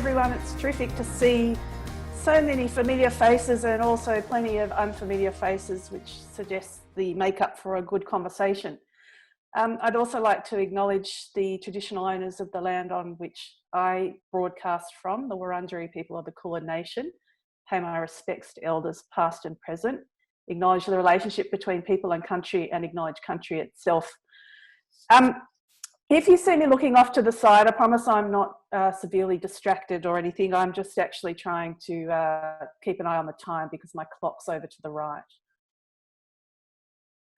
everyone. It's terrific to see so many familiar faces and also plenty of unfamiliar faces, which suggests the makeup for a good conversation. I'd also like to acknowledge the traditional owners of the land on which I broadcast from, the Wurundjeri people of the Kulin Nation. Pay my respects to elders past and present. Acknowledge the relationship between people and country, and acknowledge country itself. If you see me looking off to the side, I promise I'm not severely distracted or anything. I'm just actually trying to keep an eye on the time because my clock's over to the right.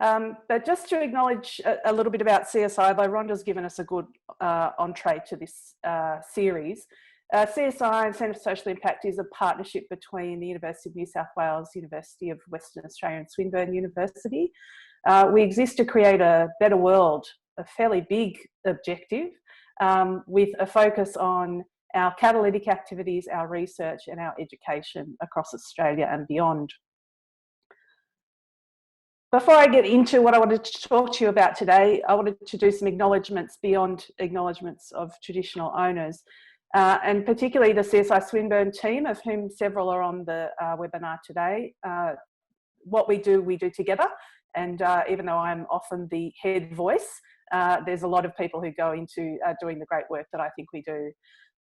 But just to acknowledge a little bit about CSI, though Rhonda's given us a good entree to this series. CSI and Centre for Social Impact is a partnership between the University of New South Wales, University of Western Australia and Swinburne University. We exist to create a better world, a fairly big objective, with a focus on our catalytic activities, our research and our education across Australia and beyond. Before I get into what I wanted to talk to you about today, I wanted to do some acknowledgements beyond acknowledgements of traditional owners, and particularly the CSI Swinburne team, of whom several are on the webinar today. What we do together, and even though I'm often the head voice, there's a lot of people who go into doing the great work that I think we do.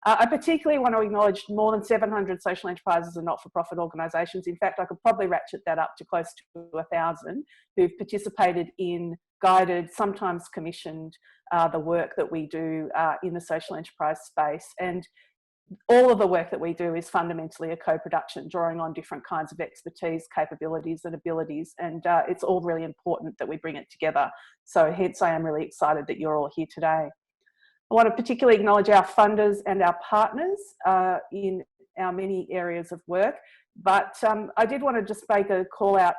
I particularly want to acknowledge more than 700 social enterprises and not-for-profit organisations. In fact, I could probably ratchet that up to close to 1,000 who've participated in, guided, sometimes commissioned the work that we do in the social enterprise space. And all of the work that we do is fundamentally a co-production, drawing on different kinds of expertise, capabilities and abilities, and it's all really important that we bring it together. So hence I am really excited that you're all here today. I want to particularly acknowledge our funders and our partners in our many areas of work, but I did want to just make a call out,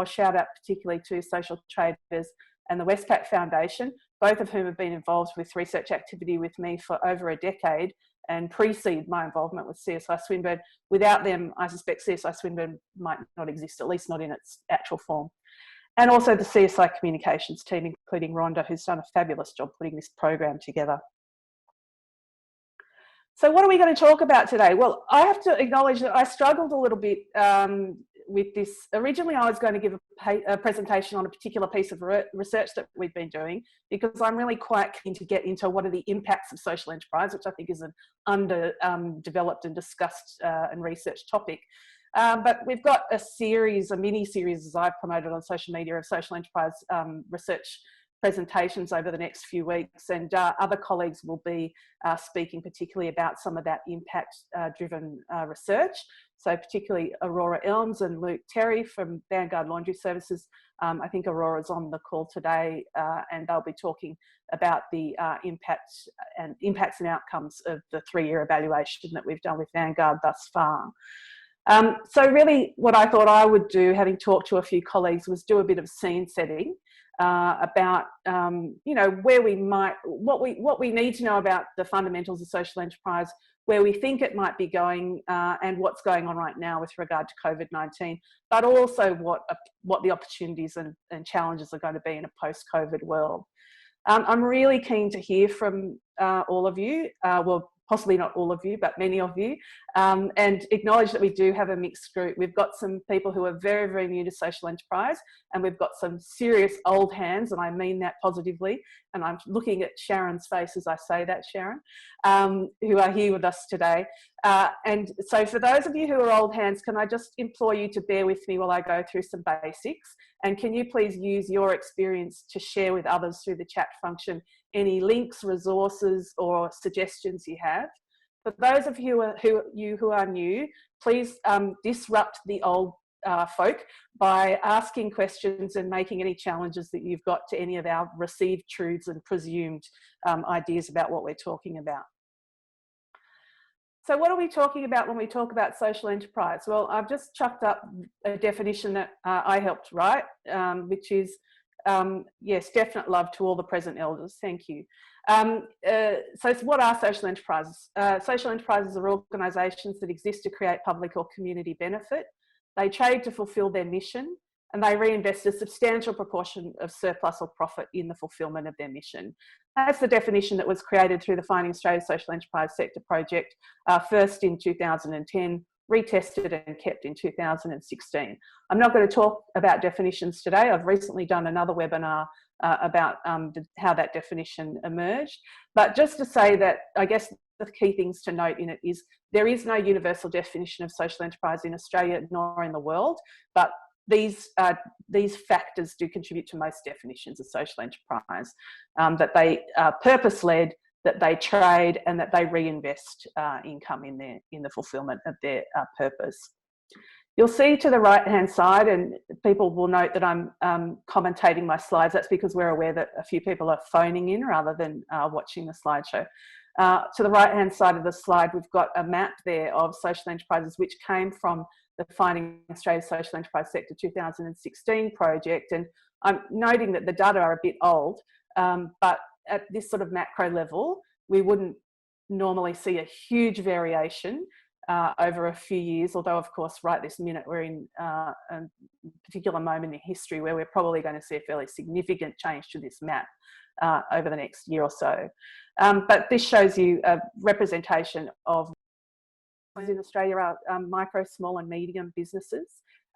shout out particularly to Social Traders and the Westpac Foundation, both of whom have been involved with research activity with me for over a decade and precede my involvement with CSI Swinburne. Without them, I suspect CSI Swinburne might not exist, at least not in its actual form. And also the CSI communications team, including Rhonda, who's done a fabulous job putting this program together. So what are we going to talk about today? Well, I have to acknowledge that I struggled a little bit with this. Originally, I was going to give a presentation on a particular piece of research that we've been doing, because I'm really quite keen to get into what are the impacts of social enterprise, which I think is an underdeveloped and discussed and researched topic. But we've got a mini-series, as I've promoted on social media, of social enterprise research presentations over the next few weeks, and other colleagues will be speaking particularly about some of that impact-driven research. So particularly Aurora Elms and Luke Terry from Vanguard Laundry Services. I think Aurora's on the call today, and they'll be talking about the impacts and outcomes of the 3-year evaluation that we've done with Vanguard thus far. So really what I thought I would do, having talked to a few colleagues, was do a bit of scene setting about, you know, where we might, what we need to know about the fundamentals of social enterprise, where we think it might be going, and what's going on right now with regard to COVID-19, but also what the opportunities and challenges are going to be in a post-COVID world. I'm really keen to hear from all of you, well, possibly not all of you, but many of you, and acknowledge that we do have a mixed group. We've got some people who are very, very new to social enterprise, and we've got some serious old hands, and I mean that positively, and I'm looking at Sharon's face as I say that, Sharon, who are here with us today. And so for those of you who are old hands, can I just implore you to bear with me while I go through some basics, and can you please use your experience to share with others through the chat function any links, resources or suggestions you have. For those of you who are new, please disrupt the old folk by asking questions and making any challenges that you've got to any of our received truths and presumed ideas about what we're talking about. So what are we talking about when we talk about social enterprise? Well, I've just chucked up a definition that I helped write, which is, yes, definite love to all the present elders. Thank you. So what are social enterprises? Social enterprises are organisations that exist to create public or community benefit. They trade to fulfil their mission. and they reinvest a substantial proportion of surplus or profit in the fulfilment of their mission. That's the definition that was created through the Finding Australia Social Enterprise Sector project, first in 2010, retested and kept in 2016. I'm not going to talk about definitions today. I've recently done another webinar about how that definition emerged. But just to say that, I guess the key things to note in it is there is no universal definition of social enterprise in Australia nor in the world, but these factors do contribute to most definitions of social enterprise, that they are purpose-led, that they trade, and that they reinvest income in the fulfilment of their purpose. You'll see to the right-hand side, and people will note that I'm commentating my slides. That's because we're aware that a few people are phoning in rather than watching the slideshow. To the right-hand side of the slide, we've got a map there of social enterprises which came from the Finding Australia Social Enterprise Sector 2016 project. And I'm noting that the data are a bit old, but at this sort of macro level, we wouldn't normally see a huge variation over a few years, although of course right this minute we're in a particular moment in history where we're probably going to see a fairly significant change to this map over the next year or so. But this shows you a representation of in Australia are micro, small and medium businesses.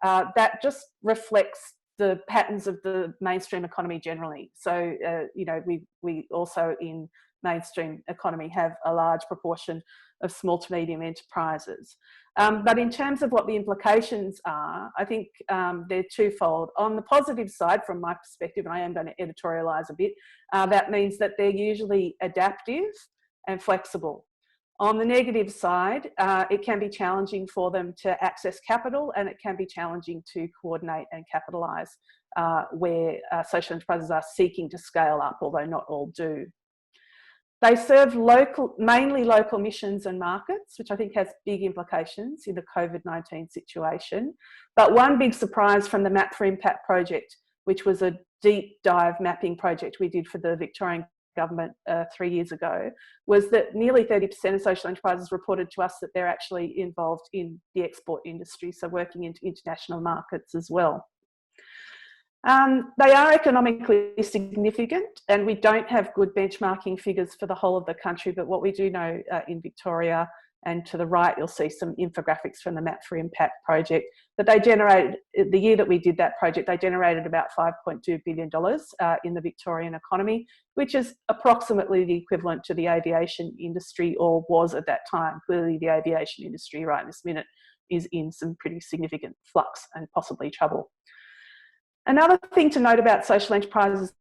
That just reflects the patterns of the mainstream economy generally. So, you know, we also in mainstream economy have a large proportion of small to medium enterprises. But in terms of what the implications are, I think they're twofold. On the positive side, from my perspective, and I am going to editorialise a bit, that means that they're usually adaptive and flexible. On the negative side, it can be challenging for them to access capital, and it can be challenging to coordinate and capitalise where social enterprises are seeking to scale up, although not all do. They serve mainly local missions and markets, which I think has big implications in the COVID-19 situation. But one big surprise from the Map for Impact project, which was a deep dive mapping project we did for the Victorian government 3 years ago, was that nearly 30% of social enterprises reported to us that they're actually involved in the export industry, so working into international markets as well. They are economically significant, and we don't have good benchmarking figures for the whole of the country, but what we do know in Victoria, and to the right you'll see some infographics from the Map for Impact project, that they generated, the year that we did that project, they generated about $5.2 billion in the Victorian economy, which is approximately the equivalent to the aviation industry, or was at that time. Clearly the aviation industry right this minute is in some pretty significant flux and possibly trouble. Another thing to note about social enterprises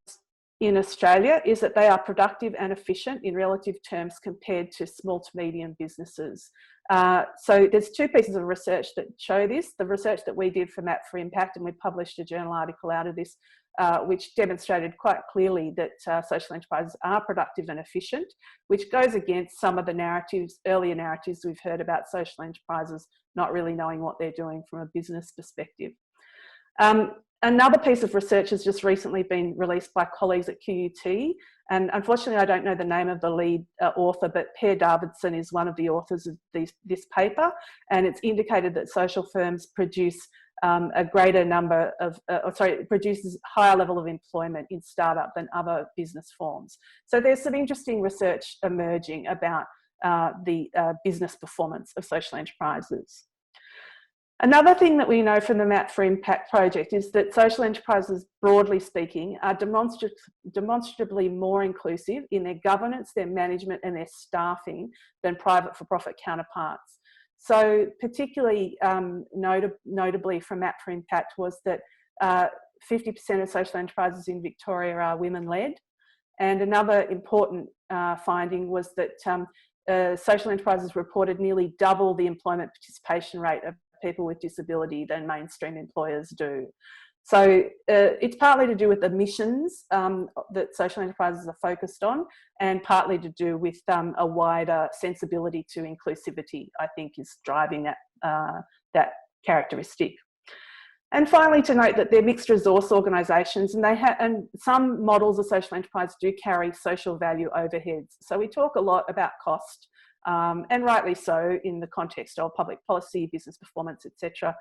in Australia is that they are productive and efficient in relative terms compared to small to medium businesses. So there's two pieces of research that show this. The research that we did for Map for Impact, and we published a journal article out of this, which demonstrated quite clearly that social enterprises are productive and efficient, which goes against some of the narratives, earlier narratives we've heard about social enterprises not really knowing what they're doing from a business perspective. Another piece of research has just recently been released by colleagues at QUT, and unfortunately I don't know the name of the lead author, but Per Davidson is one of the authors of this paper, and it's indicated that social firms produce a greater number of, produces higher level of employment in startup than other business forms. So there's some interesting research emerging about the business performance of social enterprises. Another thing that we know from the Map for Impact project is that social enterprises, broadly speaking, are demonstrably more inclusive in their governance, their management and their staffing than private for-profit counterparts. So particularly notably from Map for Impact was that 50% of social enterprises in Victoria are women-led. And another important finding was that social enterprises reported nearly double the employment participation rate of people with disability than mainstream employers do. So it's partly to do with the missions that social enterprises are focused on, and partly to do with a wider sensibility to inclusivity, I think, is driving that characteristic. And finally, to note that they're mixed resource organisations, and some models of social enterprise do carry social value overheads. So we talk a lot about cost and rightly so in the context of public policy, business performance, etc.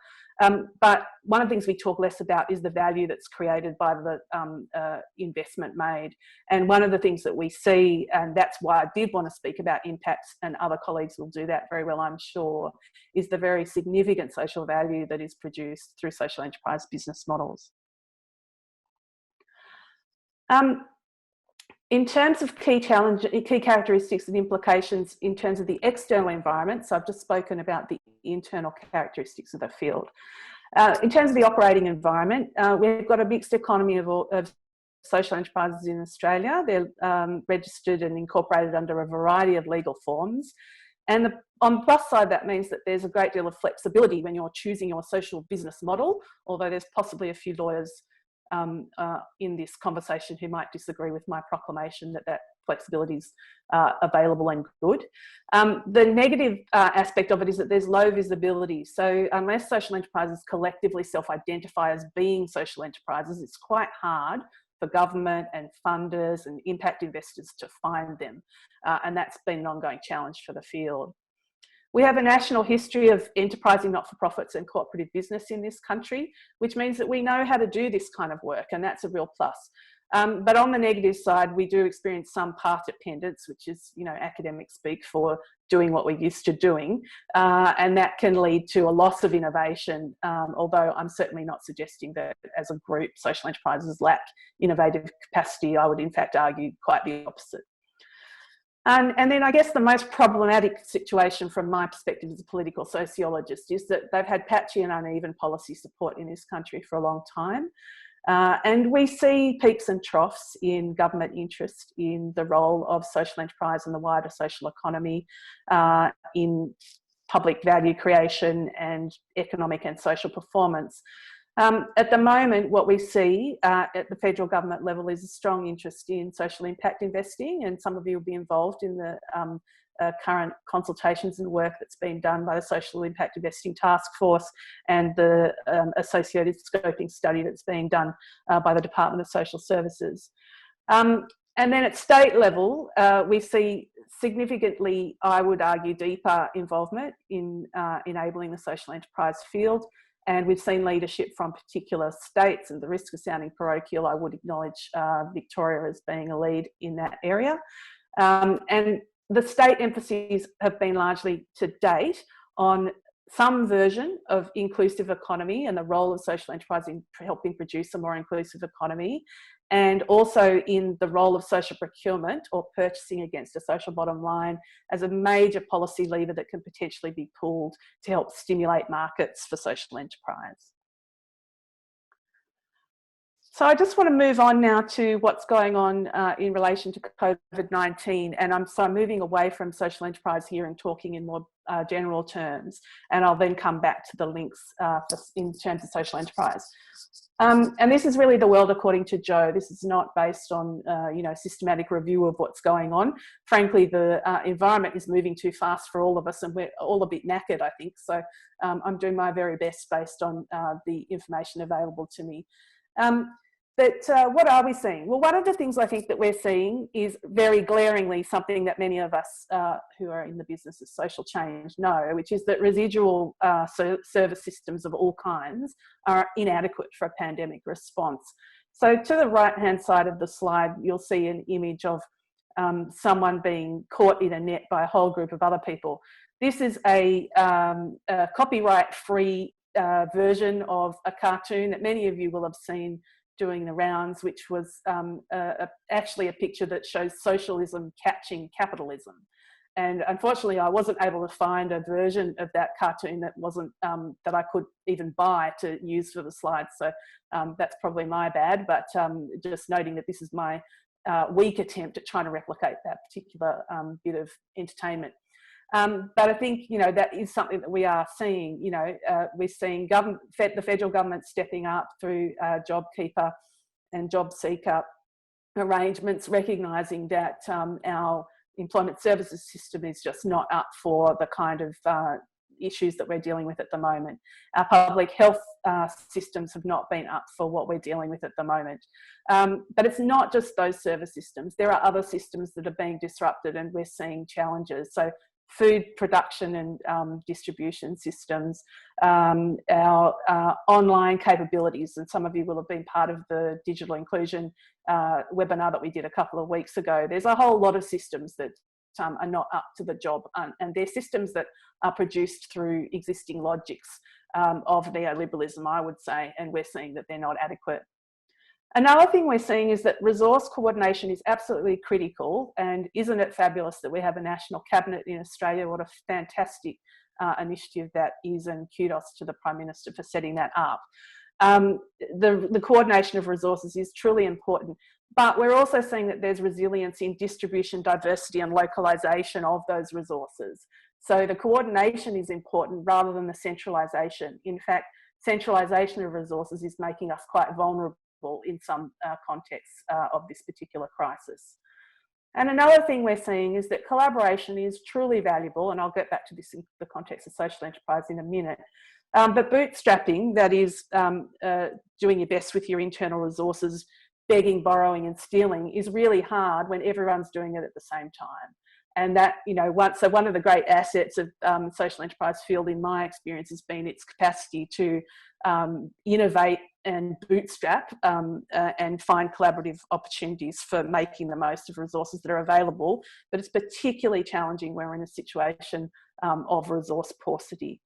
But one of the things we talk less about is the value that's created by the investment made. And one of the things that we see, and that's why I did want to speak about impacts, and other colleagues will do that very well, I'm sure, is the very significant social value that is produced through social enterprise business models. In terms of key characteristics and implications in terms of the external environment, so I've just spoken about the internal characteristics of the field. In terms of the operating environment, we've got a mixed economy of social enterprises in Australia. They're registered and incorporated under a variety of legal forms. And on the plus side, that means that there's a great deal of flexibility when you're choosing your social business model, although there's possibly a few lawyers in this conversation who might disagree with my proclamation that that flexibility is available and good. The negative aspect of it is that there's low visibility. So unless social enterprises collectively self-identify as being social enterprises, it's quite hard for government and funders and impact investors to find them. And that's been an ongoing challenge for the field. We have a national history of enterprising not-for-profits and cooperative business in this country, which means that we know how to do this kind of work, and that's a real plus. But on the negative side, we do experience some path dependence, which is, you know, academic speak for doing what we're used to doing, and that can lead to a loss of innovation, although I'm certainly not suggesting that as a group social enterprises lack innovative capacity. I would in fact argue quite the opposite. And then I guess the most problematic situation from my perspective as a political sociologist is that they've had patchy and uneven policy support in this country for a long time. And we see peaks and troughs in government interest in the role of social enterprise and the wider social economy, in public value creation and economic and social performance. At the moment, what we see at the federal government level is a strong interest in social impact investing, and some of you will be involved in the current consultations and work that's been done by the Social Impact Investing Task Force and the associated scoping study that's being done by the Department of Social Services. And then at state level, we see significantly, I would argue, deeper involvement in enabling the social enterprise field. And we've seen leadership from particular states, and the risk of sounding parochial, I would acknowledge Victoria as being a lead in that area. And the state emphases have been largely to date on some version of inclusive economy and the role of social enterprise in helping produce a more inclusive economy, and also in the role of social procurement or purchasing against a social bottom line as a major policy lever that can potentially be pulled to help stimulate markets for social enterprise. So I just want to move on now to what's going on in relation to COVID-19, and I'm moving away from social enterprise here and talking in more general terms, and I'll then come back to the links in terms of social enterprise. And this is really the world according to Jo. This is not based on systematic review of what's going on. Frankly, the environment is moving too fast for all of us, and we're all a bit knackered, I think. So I'm doing my very best based on the information available to me. But what are we seeing? Well, one of the things I think that we're seeing is very glaringly something that many of us who are in the business of social change know, which is that residual service systems of all kinds are inadequate for a pandemic response. So to the right-hand side of the slide, you'll see an image of someone being caught in a net by a whole group of other people. This is a copyright-free version of a cartoon that many of you will have seen doing the rounds, which was actually a picture that shows socialism catching capitalism. And unfortunately, I wasn't able to find a version of that cartoon that wasn't that I could even buy to use for the slides. So that's probably my bad, but just noting that this is my weak attempt at trying to replicate that particular bit of entertainment. But I think, that is something that we are seeing. We're seeing the federal government stepping up through JobKeeper and JobSeeker arrangements, recognising that our employment services system is just not up for the kind of issues that we're dealing with at the moment. Our public health systems have not been up for what we're dealing with at the moment. But it's not just those service systems. There are other systems that are being disrupted, and we're seeing challenges. So food production and distribution systems, our online capabilities, and some of you will have been part of the digital inclusion webinar that we did a couple of weeks ago. There's a whole lot of systems that are not up to the job, and they're systems that are produced through existing logics of neoliberalism, I would say, and we're seeing that they're not adequate. Another thing we're seeing is that resource coordination is absolutely critical, and isn't it fabulous that we have a national cabinet in Australia? What a fantastic initiative that is, and kudos to the Prime Minister for setting that up. The coordination of resources is truly important, but we're also seeing that there's resilience in distribution, diversity and localisation of those resources. So the coordination is important rather than the centralisation. In fact, centralisation of resources is making us quite vulnerable in some contexts of this particular crisis. And another thing we're seeing is that collaboration is truly valuable, and I'll get back to this in the context of social enterprise in a minute. But bootstrapping, that is doing your best with your internal resources, begging, borrowing and stealing, is really hard when everyone's doing it at the same time. And that, you know, so one of the great assets of social enterprise field in my experience has been its capacity to innovate and bootstrap and find collaborative opportunities for making the most of resources that are available. But it's particularly challenging when we're in a situation of resource paucity.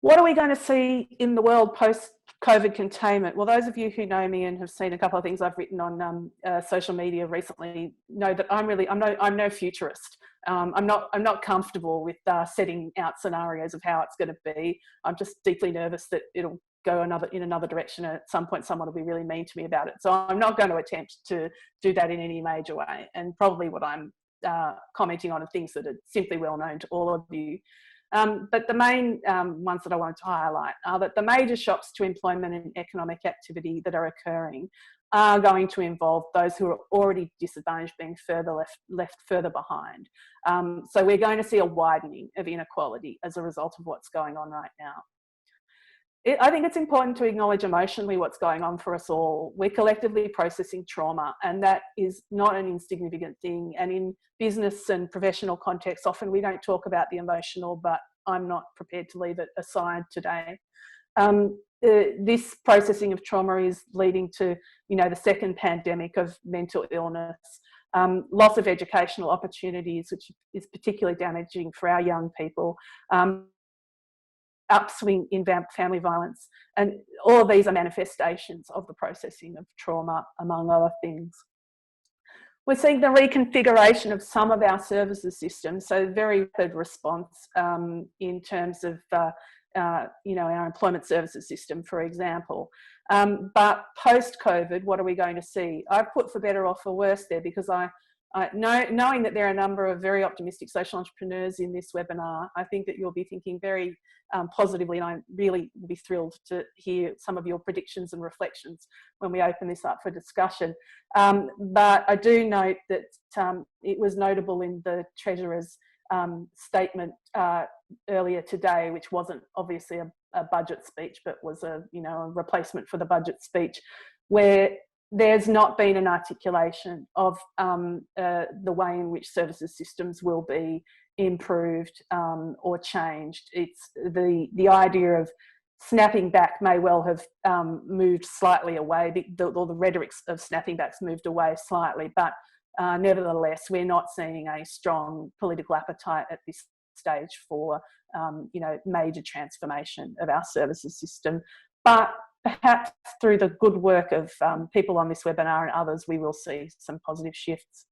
What are we going to see in the world post-COVID containment? Well, those of you who know me and have seen a couple of things I've written on social media recently know that I'm no futurist. I'm not comfortable with setting out scenarios of how it's going to be. I'm just deeply nervous that it'll go in another direction, and at some point someone will be really mean to me about it. So I'm not going to attempt to do that in any major way. And probably what I'm commenting on are things that are simply well known to all of you. But the main ones that I wanted to highlight are that the major shocks to employment and economic activity that are occurring are going to involve those who are already disadvantaged being left further behind. So we're going to see a widening of inequality as a result of what's going on right now. I think it's important to acknowledge emotionally what's going on for us all. We're collectively processing trauma, and that is not an insignificant thing. And in business and professional contexts, often we don't talk about the emotional, but I'm not prepared to leave it aside today. This processing of trauma is leading to, you know, the second pandemic of mental illness, loss of educational opportunities, which is particularly damaging for our young people, upswing in family violence, and all of these are manifestations of the processing of trauma, among other things. We're seeing the reconfiguration of some of our services systems, so very rapid response in terms of you know, our employment services system, for example. But post-COVID, what are we going to see? I've put for better or for worse there because knowing that there are a number of very optimistic social entrepreneurs in this webinar, I think that you'll be thinking very positively, and I really will be thrilled to hear some of your predictions and reflections when we open this up for discussion. But I do note that it was notable in the Treasurer's statement earlier today, which wasn't obviously a budget speech, but was a replacement for the budget speech, where there's not been an articulation of the way in which services systems will be improved or changed. It's the idea of snapping back may well have moved slightly away, or the rhetoric of snapping back's moved away slightly, but nevertheless, we're not seeing a strong political appetite at this stage for major transformation of our services system. But perhaps through the good work of people on this webinar and others, we will see some positive shifts.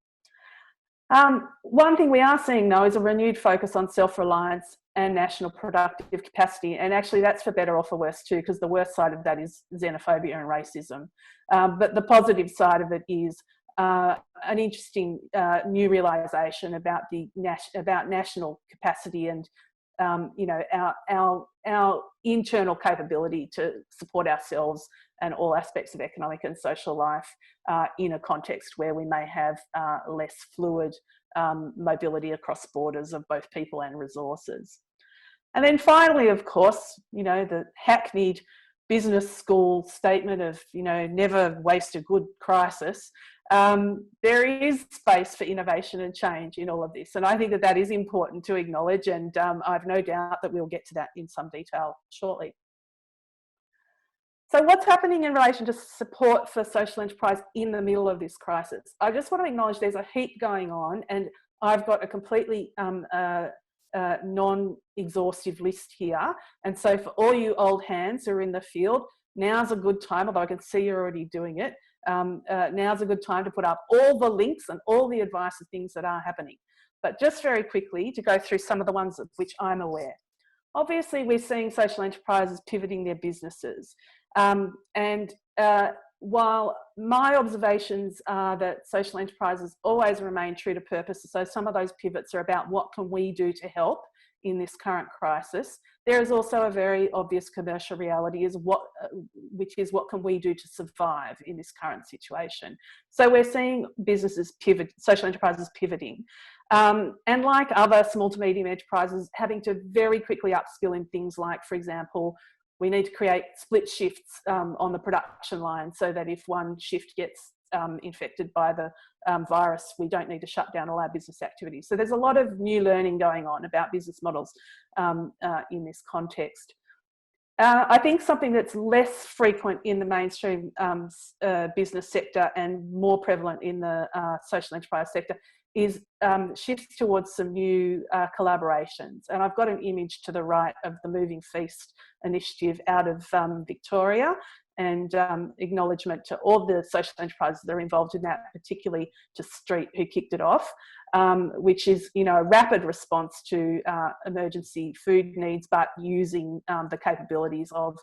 One thing we are seeing, though, is a renewed focus on self-reliance and national productive capacity. And actually that's for better or for worse too, because the worst side of that is xenophobia and racism. But the positive side of it is an interesting new realisation about national capacity and our internal capability to support ourselves and all aspects of economic and social life in a context where we may have less fluid mobility across borders of both people and resources. And then finally, of course, the hackneyed business school statement of, you know, never waste a good crisis, there is space for innovation and change in all of this. And I think that that is important to acknowledge, and I've no doubt that we'll get to that in some detail shortly. So what's happening in relation to support for social enterprise in the middle of this crisis? I just want to acknowledge there's a heap going on, and I've got a completely non-exhaustive list here. And so for all you old hands who are in the field, now's a good time, although I can see you're already doing it, now's a good time to put up all the links and all the advice of things that are happening. But just very quickly to go through some of the ones of which I'm aware. Obviously, we're seeing social enterprises pivoting their businesses. While my observations are that social enterprises always remain true to purpose, so some of those pivots are about what can we do to help in this current crisis, there is also a very obvious commercial reality, which is what can we do to survive in this current situation. So we're seeing businesses pivot, social enterprises pivoting. And like other small to medium enterprises, having to very quickly upskill in things like, for example, we need to create split shifts on the production line so that if one shift gets infected by the virus, we don't need to shut down all our business activities. So there's a lot of new learning going on about business models in this context. I think something that's less frequent in the mainstream business sector and more prevalent in the social enterprise sector is shifts towards some new collaborations. And I've got an image to the right of the Moving Feast initiative out of Victoria, and acknowledgement to all the social enterprises that are involved in that, particularly to Street, who kicked it off, which is, you know, a rapid response to emergency food needs, but using the capabilities of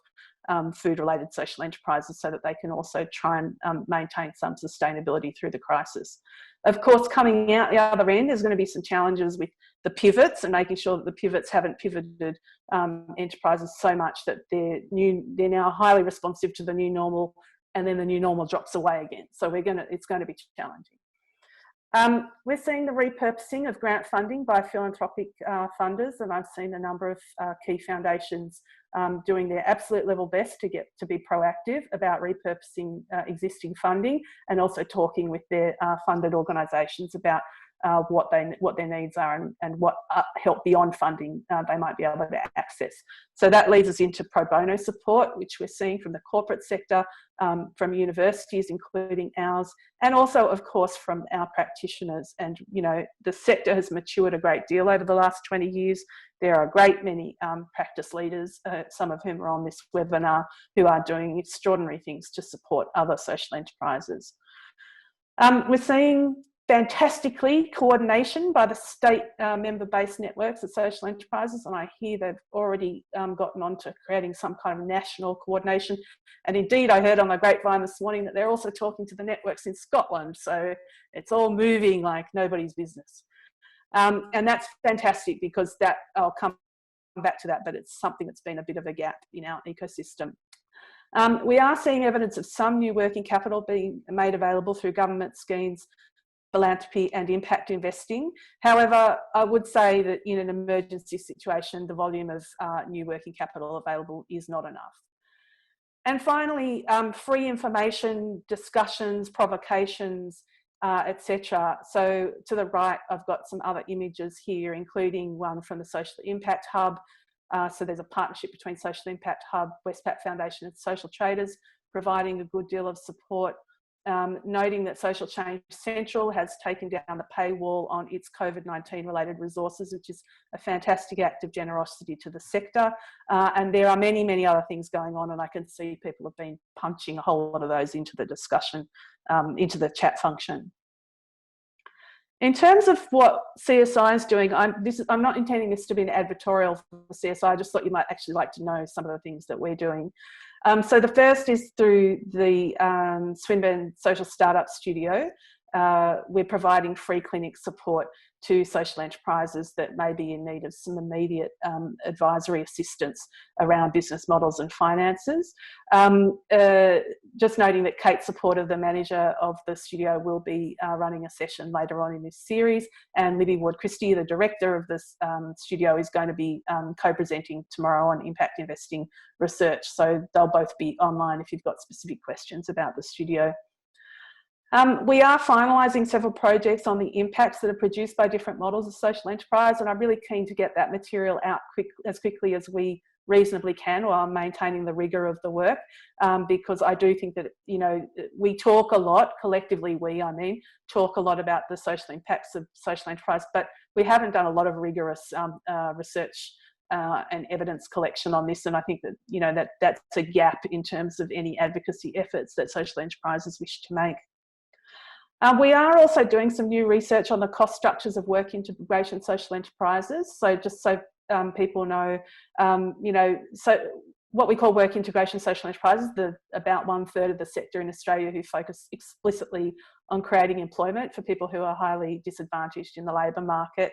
food-related social enterprises so that they can also try and maintain some sustainability through the crisis. Of course, coming out the other end, there's going to be some challenges with the pivots and making sure that the pivots haven't pivoted enterprises so much that they're now highly responsive to the new normal, and then the new normal drops away again. So it's going to be challenging. We're seeing the repurposing of grant funding by philanthropic funders, and I've seen a number of key foundations doing their absolute level best to be proactive about repurposing existing funding, and also talking with their funded organisations about what their needs are and what help beyond funding they might be able to access. So that leads us into pro bono support, which we're seeing from the corporate sector, from universities, including ours, and also, of course, from our practitioners. And, you know, the sector has matured a great deal over the last 20 years. There are a great many practice leaders, some of whom are on this webinar, who are doing extraordinary things to support other social enterprises. We're seeing fantastically coordination by the state member-based networks of social enterprises, and I hear they've already gotten on to creating some kind of national coordination. And indeed, I heard on the grapevine this morning that they're also talking to the networks in Scotland, so it's all moving like nobody's business. And that's fantastic, because that, I'll come back to that, but it's something that's been a bit of a gap in our ecosystem. We are seeing evidence of some new working capital being made available through government schemes, philanthropy and impact investing. However, I would say that in an emergency situation, the volume of new working capital available is not enough. And finally, free information, discussions, provocations, etc. So to the right, I've got some other images here, including one from the Social Impact Hub. So there's a partnership between Social Impact Hub, Westpac Foundation and Social Traders, providing a good deal of support. Noting that Social Change Central has taken down the paywall on its COVID-19 related resources, which is a fantastic act of generosity to the sector. And there are many, many other things going on, and I can see people have been punching a whole lot of those into the discussion, into the chat function. In terms of what CSI is doing, I'm not intending this to be an advertorial for CSI, I just thought you might actually like to know some of the things that we're doing. So the first is through the Swinburne Social Startup Studio, we're providing free clinic support to social enterprises that may be in need of some immediate advisory assistance around business models and finances. Just noting that Kate Supporter, the manager of the studio, will be running a session later on in this series, and Libby Ward-Christie, the director of this studio, is going to be co-presenting tomorrow on impact investing research. So they'll both be online if you've got specific questions about the studio. We are finalising several projects on the impacts that are produced by different models of social enterprise, and I'm really keen to get that material out as quickly as we reasonably can while maintaining the rigour of the work, because I do think that, you know, we talk a lot, collectively talk a lot about the social impacts of social enterprise, but we haven't done a lot of rigorous research and evidence collection on this, and I think that, you know, that's a gap in terms of any advocacy efforts that social enterprises wish to make. We are also doing some new research on the cost structures of work integration social enterprises. So just so people know, you know, so what we call work integration social enterprises, about 1/3 of the sector in Australia who focus explicitly on creating employment for people who are highly disadvantaged in the labour market.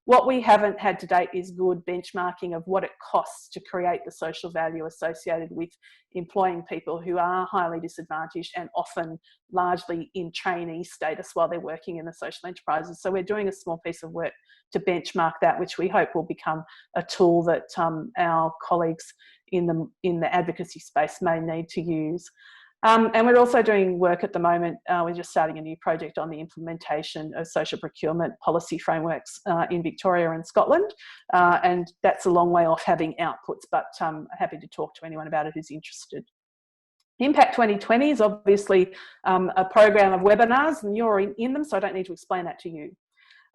What we haven't had to date is good benchmarking of what it costs to create the social value associated with employing people who are highly disadvantaged and often largely in trainee status while they're working in the social enterprises. So we're doing a small piece of work to benchmark that, which we hope will become a tool that our colleagues in the advocacy space may need to use. And we're also doing work at the moment. We're just starting a new project on the implementation of social procurement policy frameworks in Victoria and Scotland. And that's a long way off having outputs, but I'm happy to talk to anyone about it who's interested. Impact 2020 is obviously a program of webinars, and you're in them, so I don't need to explain that to you.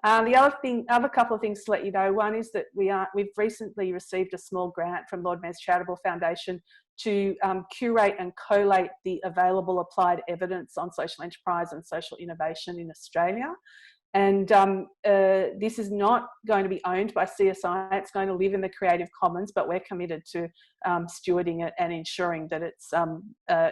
The other couple of things to let you know. One is that we've recently received a small grant from Lord Mayor's Charitable Foundation to curate and collate the available applied evidence on social enterprise and social innovation in Australia. And this is not going to be owned by CSI. It's going to live in the Creative Commons, but we're committed to stewarding it and ensuring that it's,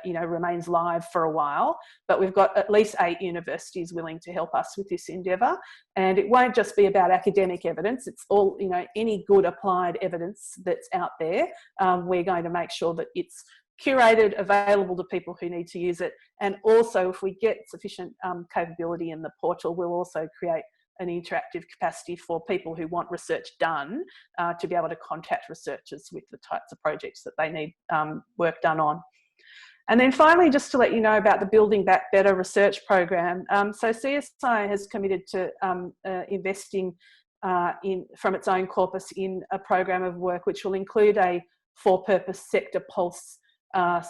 you know, remains live for a while. But we've got at least 8 universities willing to help us with this endeavour. And it won't just be about academic evidence. It's all, you know, any good applied evidence that's out there. We're going to make sure that it's curated, available to people who need to use it. And also, if we get sufficient capability in the portal, we'll also create an interactive capacity for people who want research done to be able to contact researchers with the types of projects that they need work done on. And then finally, just to let you know about the Building Back Better research program. So CSI has committed to investing from its own corpus in a program of work which will include a for-purpose sector pulse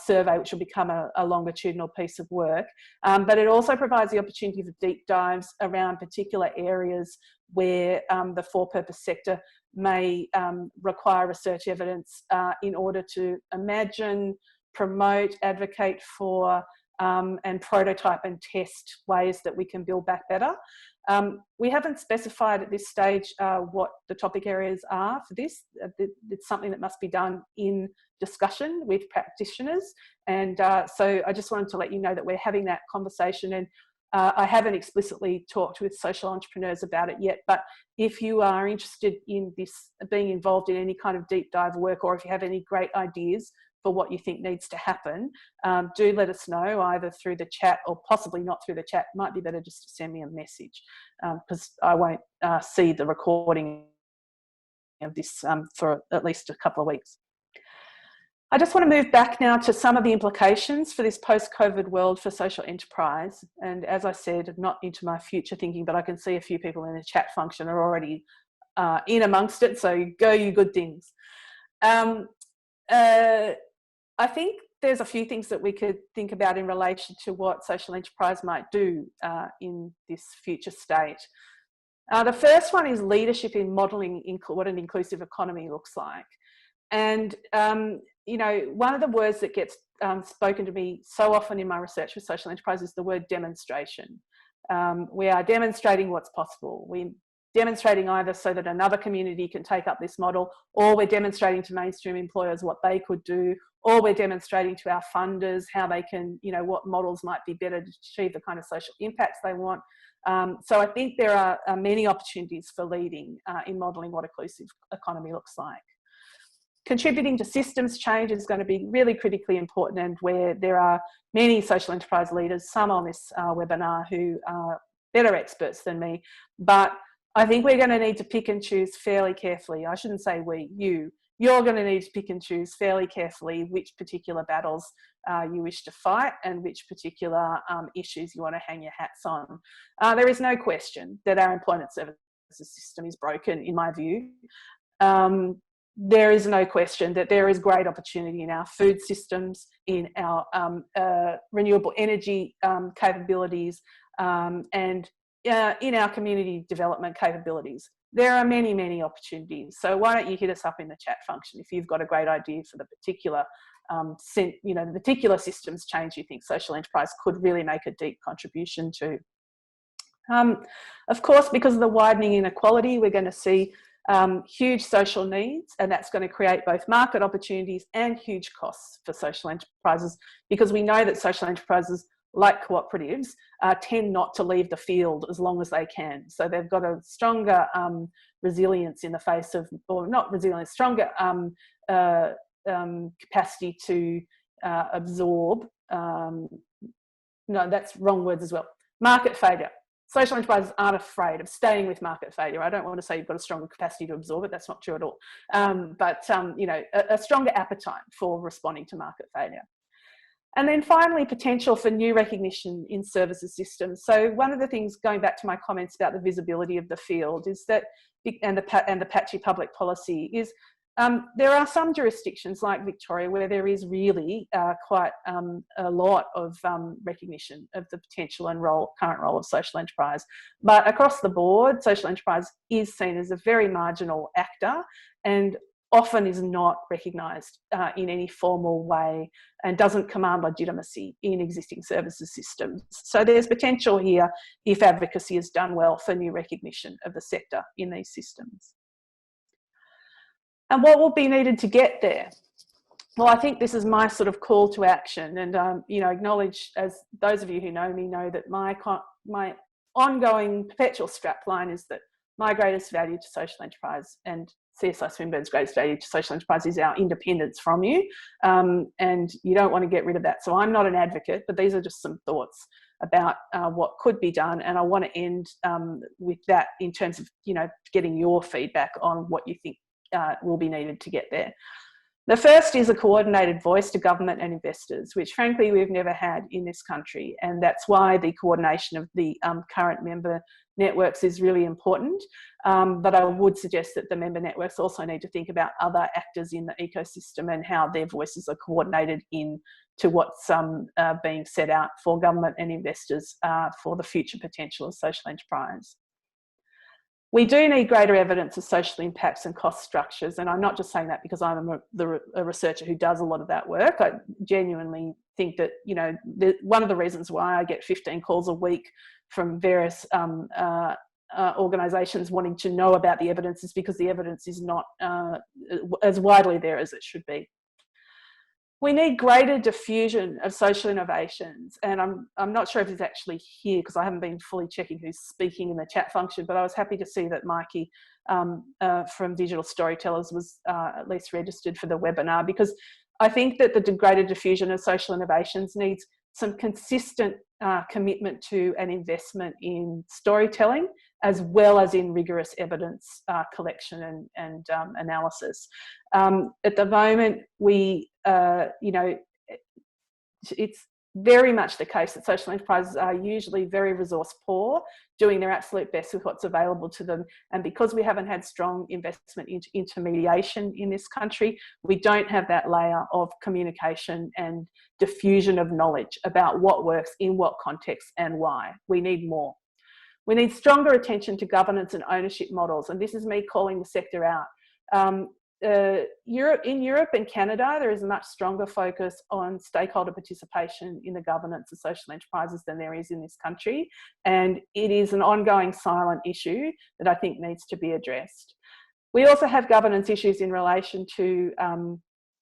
survey, which will become a longitudinal piece of work. But it also provides the opportunity for deep dives around particular areas where the for-purpose sector may require research evidence in order to imagine, promote, advocate for, and prototype and test ways that we can build back better. We haven't specified at this stage what the topic areas are for this. It's something that must be done in discussion with practitioners. And so I just wanted to let you know that we're having that conversation. And I haven't explicitly talked with social entrepreneurs about it yet, but if you are interested in this, being involved in any kind of deep dive work, or if you have any great ideas for what you think needs to happen, do let us know either through the chat or possibly not through the chat. It might be better just to send me a message because I won't see the recording of this for at least a couple of weeks. I just want to move back now to some of the implications for this post-COVID world for social enterprise. And as I said, not into my future thinking, but I can see a few people in the chat function are already in amongst it. So go you good things. I think there's a few things that we could think about in relation to what social enterprise might do in this future state. The first one is leadership in modelling what an inclusive economy looks like. And, you know, one of the words that gets spoken to me so often in my research with social enterprise is the word demonstration. We are demonstrating what's possible. We're demonstrating either so that another community can take up this model, or we're demonstrating to mainstream employers what they could do, or we're demonstrating to our funders how they can, you know, what models might be better to achieve the kind of social impacts they want. So I think there are many opportunities for leading in modelling what inclusive economy looks like. Contributing to systems change is going to be really critically important, and where there are many social enterprise leaders, some on this webinar, who are better experts than me, but I think we're going to need to pick and choose fairly carefully. I shouldn't say we, you're going to need to pick and choose fairly carefully which particular battles you wish to fight and which particular issues you want to hang your hats on. There is no question that our employment services system is broken, in my view. There is no question that there is great opportunity in our food systems, in our renewable energy capabilities, and in our community development capabilities. There are many, many opportunities. So why don't you hit us up in the chat function if you've got a great idea for the particular, the particular systems change you think social enterprise could really make a deep contribution to. Of course, because of the widening inequality, we're going to see huge social needs, and that's going to create both market opportunities and huge costs for social enterprises, because we know that social enterprises, like cooperatives, tend not to leave the field as long as they can. So they've got a stronger resilience in the face of, or not resilience, stronger capacity to absorb, no, that's wrong words as well, market failure. Social enterprises aren't afraid of staying with market failure. I don't want to say you've got a stronger capacity to absorb it. That's not true at all. You know, a stronger appetite for responding to market failure. And then finally, potential for new recognition in services systems. So one of the things, going back to my comments about the visibility of the field, is that, and the patchy public policy, is there are some jurisdictions like Victoria where there is really quite a lot of recognition of the potential and current role of social enterprise. But across the board, social enterprise is seen as a very marginal actor and often is not recognised in any formal way and doesn't command legitimacy in existing services systems. So there's potential here, if advocacy is done well, for new recognition of the sector in these systems. And what will be needed to get there? Well, I think this is my sort of call to action, and you know, acknowledge, as those of you who know me know, that my ongoing perpetual strapline is that my greatest value to social enterprise, and CSI Swinburne's greatest value to social enterprise, is our independence from you, and you don't want to get rid of that. So I'm not an advocate, but these are just some thoughts about what could be done, and I want to end with that in terms of, you know, getting your feedback on what you think will be needed to get there. The first is a coordinated voice to government and investors, which frankly we've never had in this country, and that's why the coordination of the current member networks is really important. But I would suggest that the member networks also need to think about other actors in the ecosystem and how their voices are coordinated in to what's being set out for government and investors for the future potential of social enterprise. We do need greater evidence of social impacts and cost structures, and I'm not just saying that because I'm a researcher who does a lot of that work. I genuinely think that, you know, one of the reasons why I get 15 calls a week from various organisations wanting to know about the evidence is because the evidence is not as widely there as it should be. We need greater diffusion of social innovations, and I'm not sure if it's actually here because I haven't been fully checking who's speaking in the chat function, but I was happy to see that Mikey from Digital Storytellers was at least registered for the webinar, because I think that the greater diffusion of social innovations needs some consistent commitment to an investment in storytelling, as well as in rigorous evidence collection and analysis. At the moment, we, you know, it's very much the case that social enterprises are usually very resource poor, doing their absolute best with what's available to them. And because we haven't had strong investment into intermediation in this country, we don't have that layer of communication and diffusion of knowledge about what works in what context and why. We need more. We need stronger attention to governance and ownership models. And this is me calling the sector out. In Europe and Canada, there is a much stronger focus on stakeholder participation in the governance of social enterprises than there is in this country. And it is an ongoing silent issue that I think needs to be addressed. We also have governance issues in relation to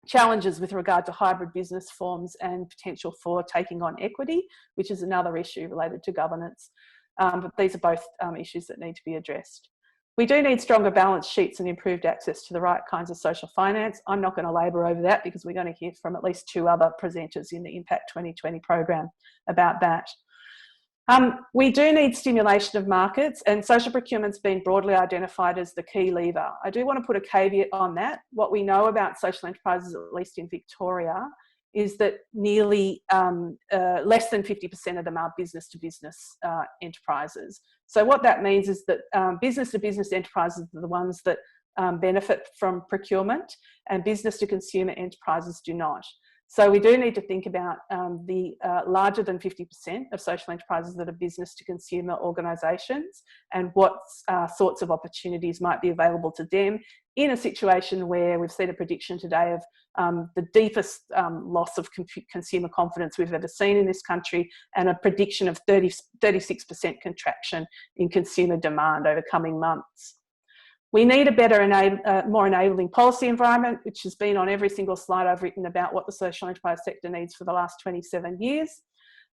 challenges with regard to hybrid business forms and potential for taking on equity, which is another issue related to governance. But these are both issues that need to be addressed. We do need stronger balance sheets and improved access to the right kinds of social finance. I'm not going to labour over that because we're going to hear from at least 2 other presenters in the Impact 2020 program about that. We do need stimulation of markets, and social procurement's been broadly identified as the key lever. I do want to put a caveat on that. What we know about social enterprises, at least in Victoria, is that nearly less than 50% of them are business-to-business enterprises. So what that means is that business-to-business enterprises are the ones that benefit from procurement, and business-to-consumer enterprises do not. So we do need to think about the larger than 50% of social enterprises that are business-to-consumer organisations, and what sorts of opportunities might be available to them in a situation where we've seen a prediction today of the deepest loss of consumer confidence we've ever seen in this country, and a prediction of 36% contraction in consumer demand over coming months. We need a better, more enabling policy environment, which has been on every single slide I've written about what the social enterprise sector needs for the last 27 years.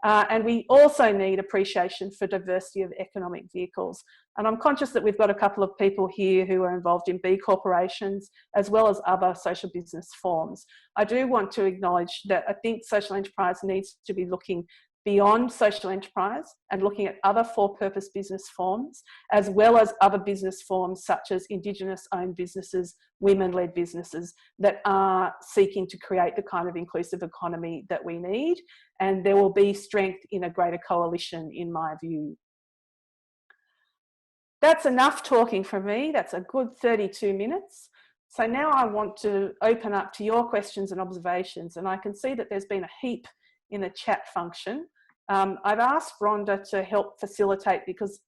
And we also need appreciation for diversity of economic vehicles. And I'm conscious that we've got a couple of people here who are involved in B corporations, as well as other social business forms. I do want to acknowledge that I think social enterprise needs to be looking beyond social enterprise and looking at other for-purpose business forms, as well as other business forms such as Indigenous-owned businesses, women-led businesses that are seeking to create the kind of inclusive economy that we need. And there will be strength in a greater coalition, in my view. That's enough talking from me. That's a good 32 minutes. So now I want to open up to your questions and observations. And I can see that there's been a heap in the chat function. I've asked Rhonda to help facilitate because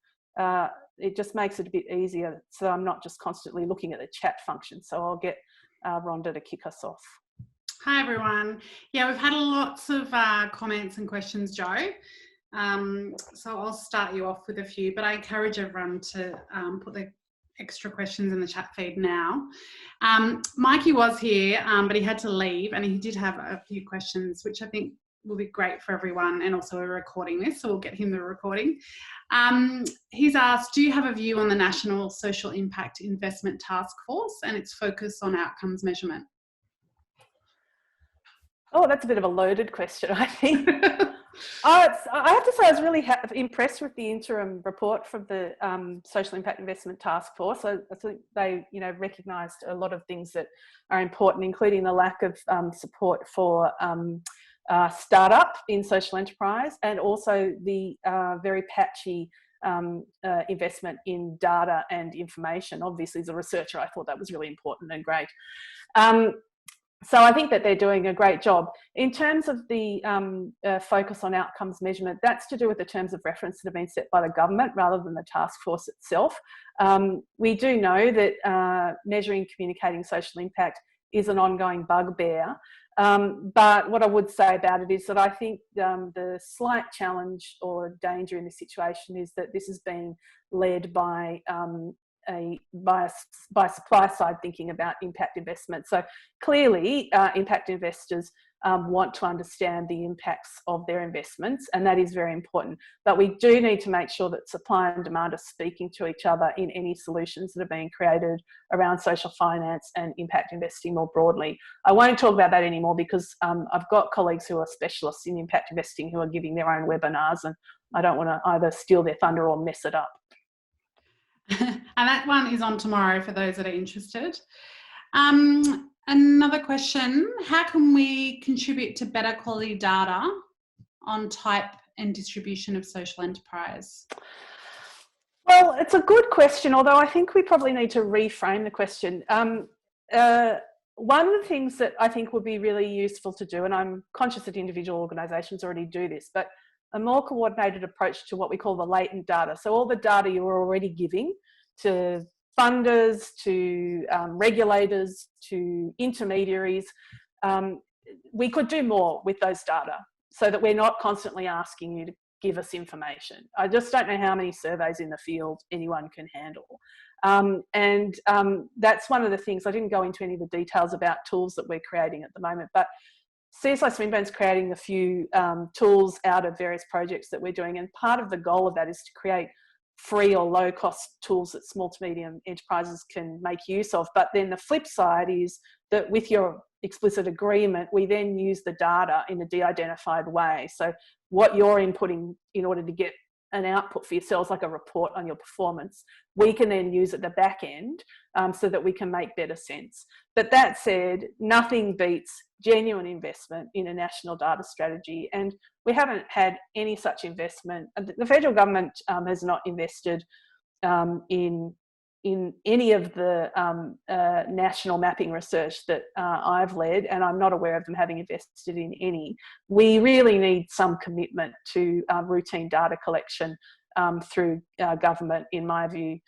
it just makes it a bit easier, so I'm not just constantly looking at the chat function. So I'll get Rhonda to kick us off. Hi everyone. Yeah, we've had lots of comments and questions, Jo. So I'll start you off with a few, but I encourage everyone to put the extra questions in the chat feed now. Mikey was here, but he had to leave, and he did have a few questions, which I think will be great for everyone, and also we're recording this, so we'll get him the recording. He's asked, do you have a view on the National Social Impact Investment Task Force and its focus on outcomes measurement? Oh, that's a bit of a loaded question, I think. I have to say I was really impressed with the interim report from the Social Impact Investment Task Force. I think they, recognised a lot of things that are important, including the lack of support for startup in social enterprise, and also the very patchy investment in data and information. Obviously, as a researcher, I thought that was really important and great. So I think that they're doing a great job. In terms of the focus on outcomes measurement, that's to do with the terms of reference that have been set by the government rather than the task force itself. We do know that measuring, communicating social impact is an ongoing bugbear. But what I would say about it is that I think the slight challenge or danger in this situation is that this is being led by supply side thinking about impact investment. So clearly impact investors want to understand the impacts of their investments, and that is very important. But we do need to make sure that supply and demand are speaking to each other in any solutions that are being created around social finance and impact investing more broadly. I won't talk about that anymore because I've got colleagues who are specialists in impact investing who are giving their own webinars, and I don't want to either steal their thunder or mess it up. And that one is on tomorrow for those that are interested. Another question, how can we contribute to better quality data on type and distribution of social enterprise? Well, it's a good question, although I think we probably need to reframe the question. One of the things that I think would be really useful to do, and I'm conscious that individual organisations already do this, but a more coordinated approach to what we call the latent data. So all the data you're already giving to funders, to regulators, to intermediaries. We could do more with those data so that we're not constantly asking you to give us information. I just don't know how many surveys in the field anyone can handle. That's one of the things. I didn't go into any of the details about tools that we're creating at the moment, but CSI Swinburne's creating a few tools out of various projects that we're doing, and part of the goal of that is to create free or low cost tools that small to medium enterprises can make use of. But then the flip side is that with your explicit agreement, we then use the data in a de-identified way. So what you're inputting in order to get an output for yourselves, like a report on your performance, we can then use at the back end so that we can make better sense. But that said, nothing beats genuine investment in a national data strategy, and we haven't had any such investment. The federal government has not invested in any of the national mapping research that I've led, and I'm not aware of them having invested in any. We really need some commitment to routine data collection through government, in my view,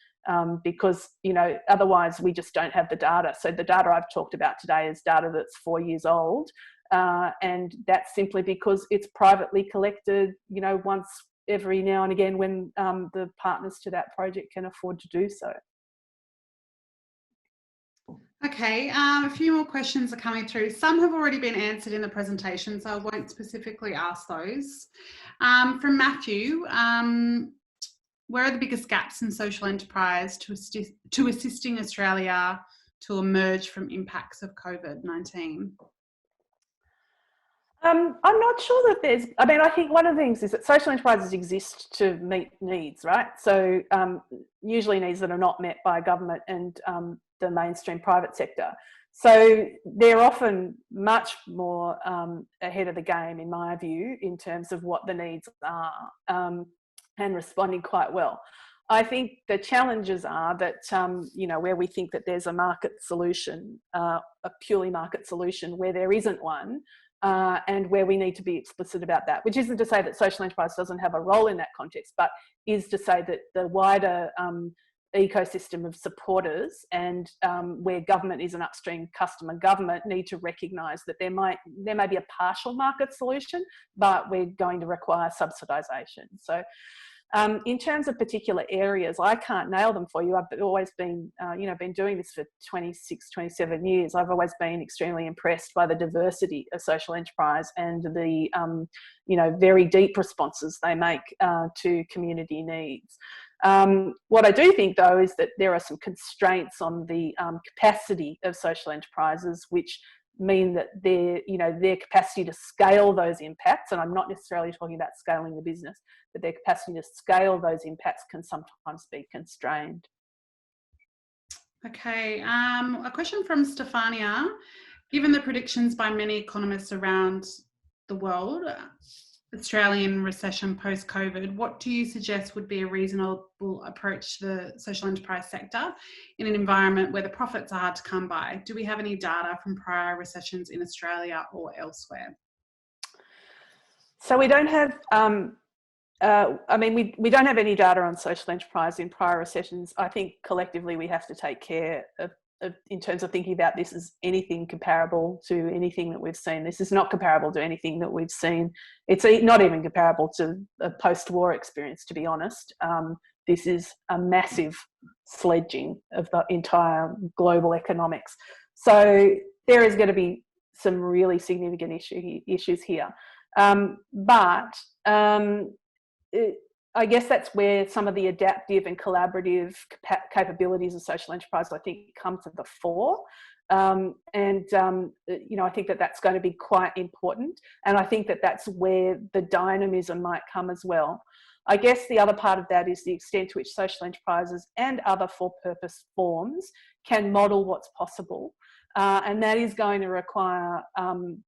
because, you know, otherwise we just don't have the data. So the data I've talked about today is data that's 4 years old, and that's simply because it's privately collected, you know, once every now and again when the partners to that project can afford to do so. Okay, a few more questions are coming through. Some have already been answered in the presentation, so I won't specifically ask those. From Matthew, where are the biggest gaps in social enterprise to assisting Australia to emerge from impacts of COVID-19? I'm not sure that there's, I mean, I think one of the things is that social enterprises exist to meet needs, right? So usually needs that are not met by government and the mainstream private sector. So they're often much more ahead of the game, in my view, in terms of what the needs are and responding quite well. I think the challenges are that, you know, where we think that there's a market solution, a purely market solution, where there isn't one, and where we need to be explicit about that, which isn't to say that social enterprise doesn't have a role in that context, but is to say that the wider ecosystem of supporters and where government is an upstream customer government need to recognise that there may be a partial market solution, but we're going to require subsidisation. So in terms of particular areas, I can't nail them for you. I've always been, you know, been doing this for 26, 27 years. I've always been extremely impressed by the diversity of social enterprise and the, you know, very deep responses they make to community needs. What I do think, though, is that there are some constraints on the capacity of social enterprises, which mean that their capacity to scale those impacts, and I'm not necessarily talking about scaling the business, but their capacity to scale those impacts can sometimes be constrained. Okay, a question from Stefania. Given the predictions by many economists around the world, Australian recession post-COVID, what do you suggest would be a reasonable approach to the social enterprise sector in an environment where the profits are hard to come by? Do we have any data from prior recessions in Australia or elsewhere? So we don't have, I mean, we don't have any data on social enterprise in prior recessions. I think collectively we have to take care of in terms of thinking about this as anything comparable to anything that we've seen. This is not comparable to anything that we've seen. It's not even comparable to a post-war experience, to be honest. This is a massive sledging of the entire global economics. So there is going to be some really significant issues here. I guess that's where some of the adaptive and collaborative capabilities of social enterprise, I think, come to the fore. You know, I think that that's going to be quite important. And I think that that's where the dynamism might come as well. I guess the other part of that is the extent to which social enterprises and other for-purpose forms can model what's possible. And that is going to require,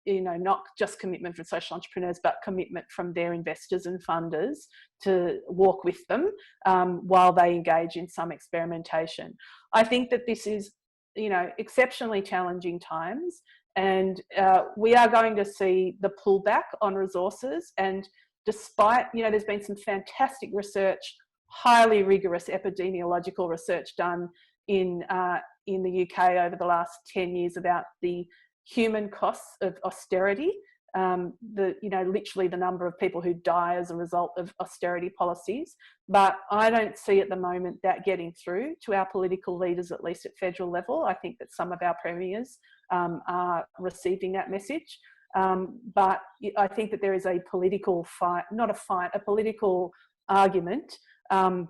you know, not just commitment from social entrepreneurs, but commitment from their investors and funders to walk with them while they engage in some experimentation. I think that this is, you know, exceptionally challenging times, and we are going to see the pullback on resources. And despite, you know, there's been some fantastic research, highly rigorous epidemiological research done in the UK over the last 10 years about the human costs of austerity literally the number of people who die as a result of austerity policies. But I don't see at the moment that getting through to our political leaders, at least at federal level. I think that some of our premiers are receiving that message. But I think that there is a political fight, not a fight, a political argument or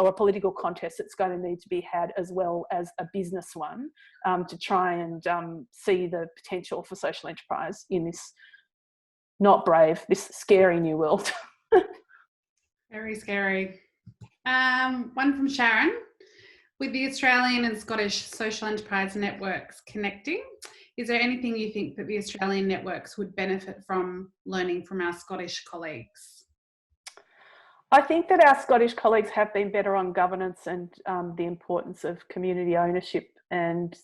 a political contest that's going to need to be had, as well as a business one, to try and see the potential for social enterprise in this not brave, this scary new world. Very scary. One from Sharon. With the Australian and Scottish social enterprise networks connecting, is there anything you think that the Australian networks would benefit from learning from our Scottish colleagues? I think that our Scottish colleagues have been better on governance and the importance of community ownership and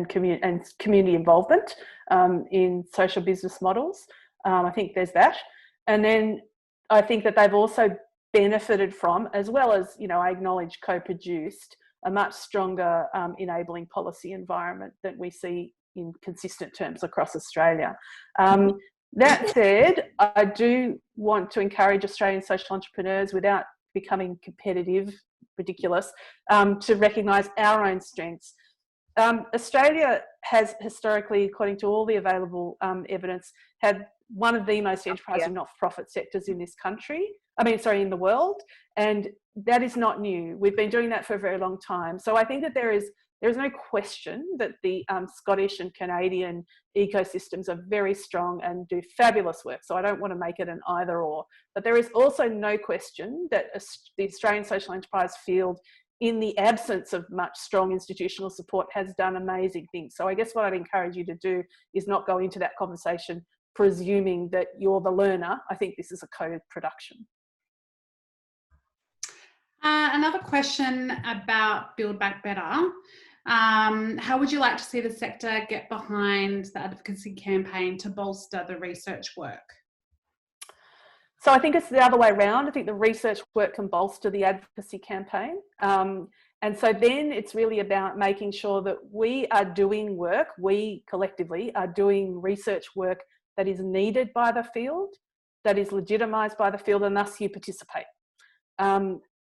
community involvement in social business models. I think there's that. And then I think that they've also benefited from, as well as, I acknowledge co-produced, a much stronger enabling policy environment that we see in consistent terms across Australia. That said, I do want to encourage Australian social entrepreneurs, without becoming competitive, ridiculous, to recognise our own strengths. Australia has historically, according to all the available evidence, had one of the most enterprising not-for-profit sectors in this country. In the world, and that is not new. We've been doing that for a very long time. So I think that there is no question that the Scottish and Canadian ecosystems are very strong and do fabulous work. So I don't want to make it an either or. But there is also no question that the Australian social enterprise field, in the absence of much strong institutional support, has done amazing things. So I guess what I'd encourage you to do is not go into that conversation presuming that you're the learner. I think this is a co-production. Another question about Build Back Better. How would you like to see the sector get behind the advocacy campaign to bolster the research work? So I think it's the other way around. I think the research work can bolster the advocacy campaign. And so then it's really about making sure that we are doing work, we collectively are doing research work that is needed by the field, that is legitimised by the field, and thus you participate.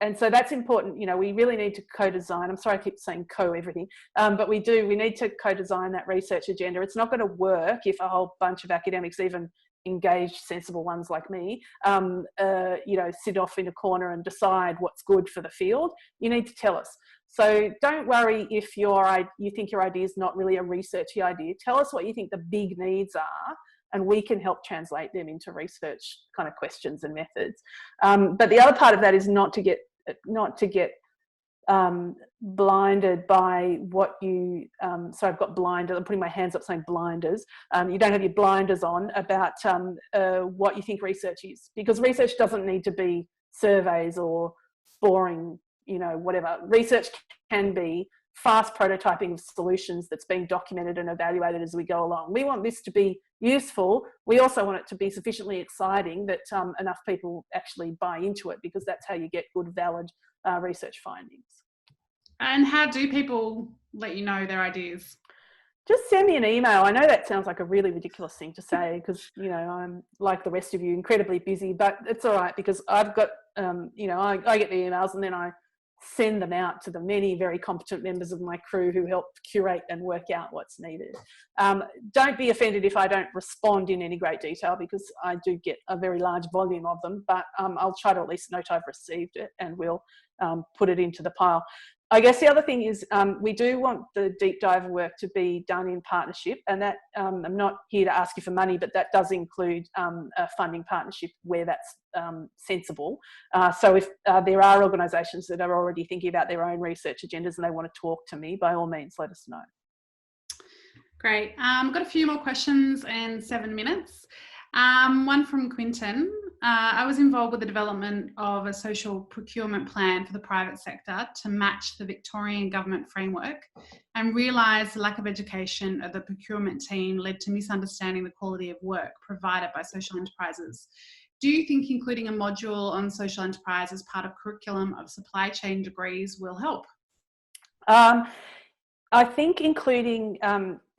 And so that's important. We really need to co-design. I'm sorry I keep saying co-everything, but we need to co-design that research agenda. It's not going to work if a whole bunch of academics, even engaged, sensible ones like me, sit off in a corner and decide what's good for the field. You need to tell us. So don't worry if you think your idea is not really a researchy idea. Tell us what you think the big needs are, and we can help translate them into research kind of questions and methods. But the other part of that is not to get blinded by what you, so I've got blinders, I'm putting my hands up saying blinders. You don't have your blinders on about what you think research is, because research doesn't need to be surveys or boring, whatever. Research can be fast prototyping of solutions that's being documented and evaluated as we go along. We want this to be useful. We also want it to be sufficiently exciting that enough people actually buy into it, because that's how you get good, valid research findings. And how do people let you know their ideas? Just send me an email. I know that sounds like a really ridiculous thing to say, because, I'm like the rest of you, incredibly busy, but it's all right, because I've got, I get the emails and then I send them out to the many very competent members of my crew who help curate and work out what's needed. Don't be offended if I don't respond in any great detail, because I do get a very large volume of them, but I'll try to at least note I've received it, and we'll put it into the pile. I guess the other thing is we do want the deep dive work to be done in partnership, and that I'm not here to ask you for money, but that does include a funding partnership where that's sensible. So if there are organisations that are already thinking about their own research agendas and they want to talk to me, by all means, let us know. Great. I've got a few more questions in 7 minutes. One from Quinton. I was involved with the development of a social procurement plan for the private sector to match the Victorian government framework, and realised the lack of education of the procurement team led to misunderstanding the quality of work provided by social enterprises. Do you think including a module on social enterprise as part of curriculum of supply chain degrees will help? I think including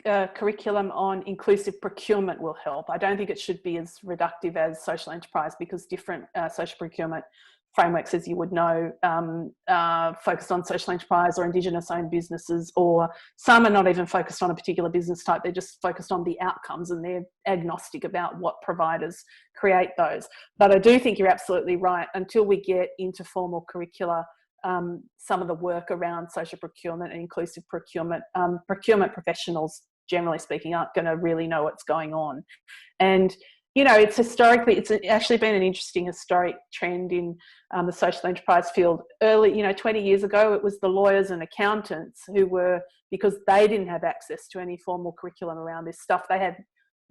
curriculum on inclusive procurement will help. I don't think it should be as reductive as social enterprise, because different social procurement frameworks, as you would know, focused on social enterprise or Indigenous owned businesses, or some are not even focused on a particular business type. They're just focused on the outcomes, and they're agnostic about what providers create those. But I do think you're absolutely right. Until we get into formal curricula, some of the work around social procurement and inclusive procurement, procurement professionals, generally speaking, aren't going to really know what's going on. And you know, it's actually been an interesting historic trend in the social enterprise field. Early, 20 years ago, it was the lawyers and accountants who were, because they didn't have access to any formal curriculum around this stuff, they had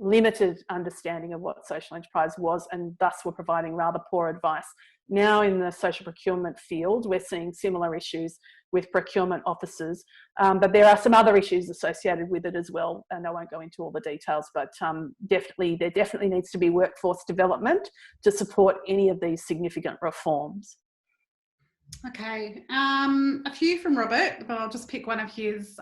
limited understanding of what social enterprise was, and thus were providing rather poor advice. Now in the social procurement field, we're seeing similar issues with procurement officers, but there are some other issues associated with it as well, and I won't go into all the details, but there definitely needs to be workforce development to support any of these significant reforms. Okay, a few from Robert, but I'll just pick one of his.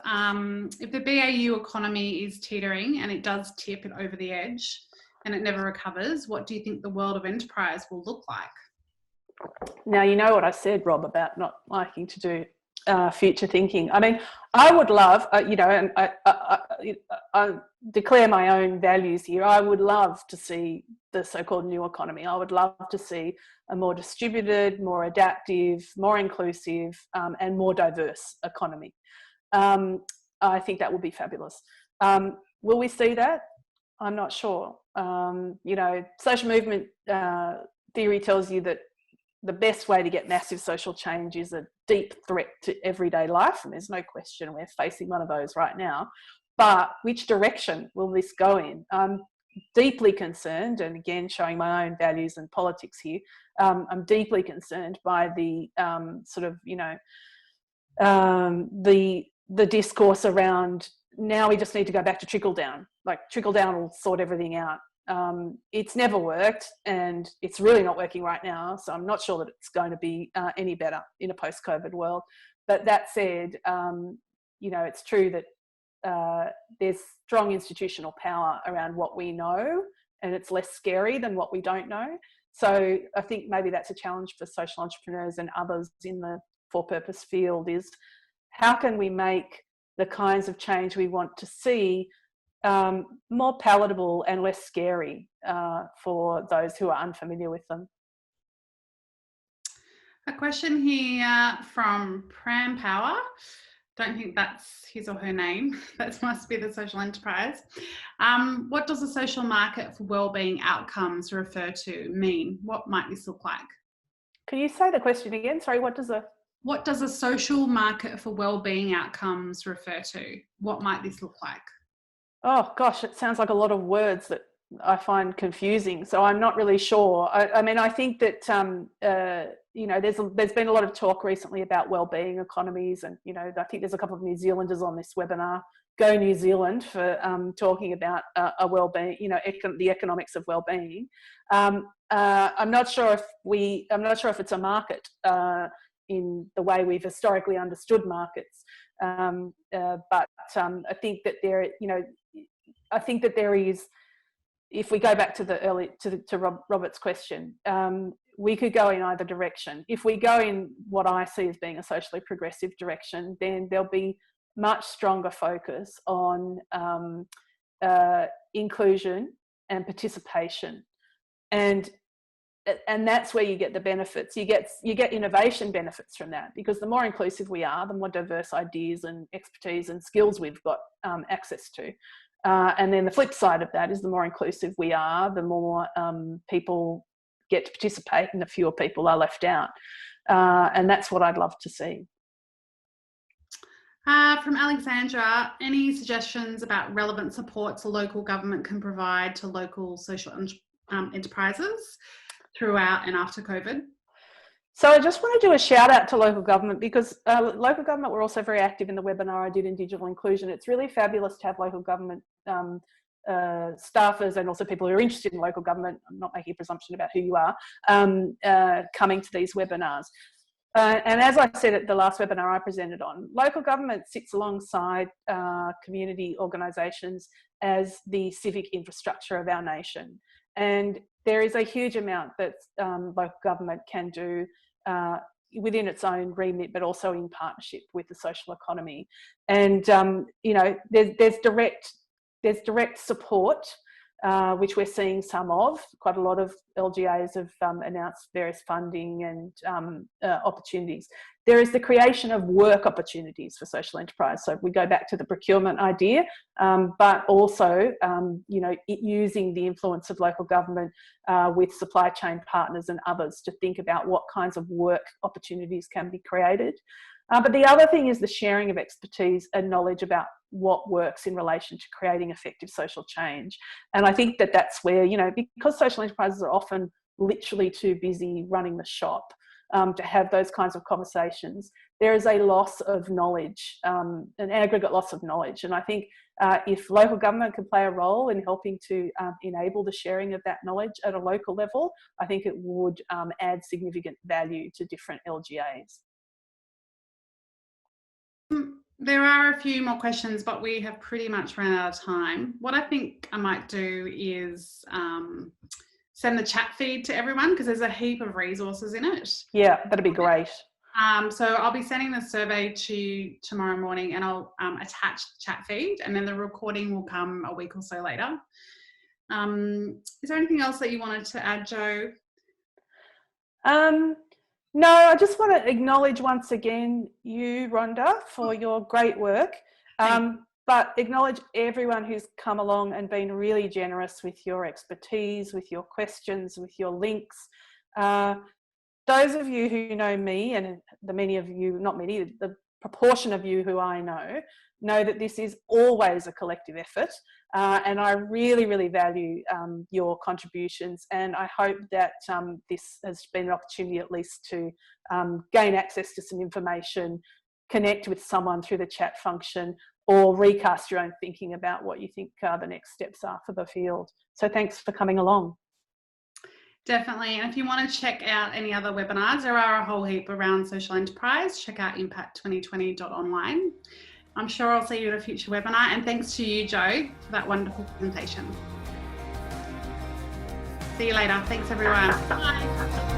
If the BAU economy is teetering and it does tip it over the edge and it never recovers, what do you think the world of enterprise will look like? Now, you know what I said, Rob, about not liking to do future thinking. I mean, I would love, and I declare my own values here. I would love to see the so-called new economy. I would love to see a more distributed, more adaptive, more inclusive, and more diverse economy. I think that would be fabulous. Will we see that? I'm not sure. Social movement theory tells you that the best way to get massive social change is a deep threat to everyday life, and there's no question we're facing one of those right now. But which direction will this go in? I'm deeply concerned, and again, showing my own values and politics here, I'm deeply concerned by the the discourse around, now we just need to go back to trickle down. Like, trickle down will sort everything out. It's never worked, and it's really not working right now, so I'm not sure that it's going to be any better in a post-COVID world. But that said, it's true that there's strong institutional power around what we know, and it's less scary than what we don't know. So I think maybe that's a challenge for social entrepreneurs and others in the for-purpose field, is how can we make the kinds of change we want to see more palatable and less scary for those who are unfamiliar with them. A question here from Pram Power. Don't think that's his or her name. That must be the social enterprise. What does a social market for wellbeing outcomes refer to mean? What might this look like? Can you say the question again? Sorry, what does a social market for wellbeing outcomes refer to? What might this look like? Oh gosh, it sounds like a lot of words that I find confusing. So I'm not really sure. I mean, I think that there's been a lot of talk recently about wellbeing economies, and I think there's a couple of New Zealanders on this webinar. Go New Zealand for talking about a wellbeing, the economics of wellbeing. I'm not sure if it's a market in the way we've historically understood markets. But I think that there is, if we go back to the Robert's question, we could go in either direction. If we go in what I see as being a socially progressive direction, then there'll be much stronger focus on inclusion and participation, and that's where you get the benefits. You get innovation benefits from that, because the more inclusive we are, the more diverse ideas and expertise and skills we've got access to. And then the flip side of that is, the more inclusive we are, the more people get to participate, and the fewer people are left out. And that's what I'd love to see. From Alexandra, any suggestions about relevant supports a local government can provide to local social enterprises throughout and after COVID? So I just want to do a shout out to local government, because local government were also very active in the webinar I did in digital inclusion. It's really fabulous to have local government staffers, and also people who are interested in local government, I'm not making a presumption about who you are, coming to these webinars. and as I said at the last webinar I presented on, local government sits alongside community organisations as the civic infrastructure of our nation. And there is a huge amount that local government can do within its own remit, but also in partnership with the social economy. And, you know, there's direct support, which we're seeing some of. Quite a lot of LGAs have announced various funding and opportunities. There is the creation of work opportunities for social enterprise. So we go back to the procurement idea, but also, you know, using the influence of local government with supply chain partners and others to think about what kinds of work opportunities can be created. But the other thing is the sharing of expertise and knowledge about what works in relation to creating effective social change. And I think that that's where, you know, because social enterprises are often literally too busy running the shop to have those kinds of conversations, there is a loss of knowledge, an aggregate loss of knowledge. And I think if local government can play a role in helping to enable the sharing of that knowledge at a local level, I think it would add significant value to different LGAs. There are a few more questions, but we have pretty much run out of time. What I think I might do is send the chat feed to everyone, because there's a heap of resources in it. Yeah, that'd be great. So I'll be sending the survey to you tomorrow morning, and I'll attach the chat feed, and then the recording will come a week or so later. Is there anything else that you wanted to add, Jo? No, I just want to acknowledge once again you, Rhonda, for your great work, but acknowledge everyone who's come along and been really generous with your expertise, with your questions, with your links. Those of you who know me, and the many of you, not many, the proportion of you who I know that this is always a collective effort, and I really, really value your contributions, and I hope that this has been an opportunity at least to gain access to some information, connect with someone through the chat function, or recast your own thinking about what you think the next steps are for the field. So thanks for coming along. Definitely. And if you want to check out any other webinars, there are a whole heap around social enterprise. Check out impact2020.online. I'm sure I'll see you at a future webinar, and thanks to you, Jo, for that wonderful presentation. See you later. Thanks, everyone. Bye.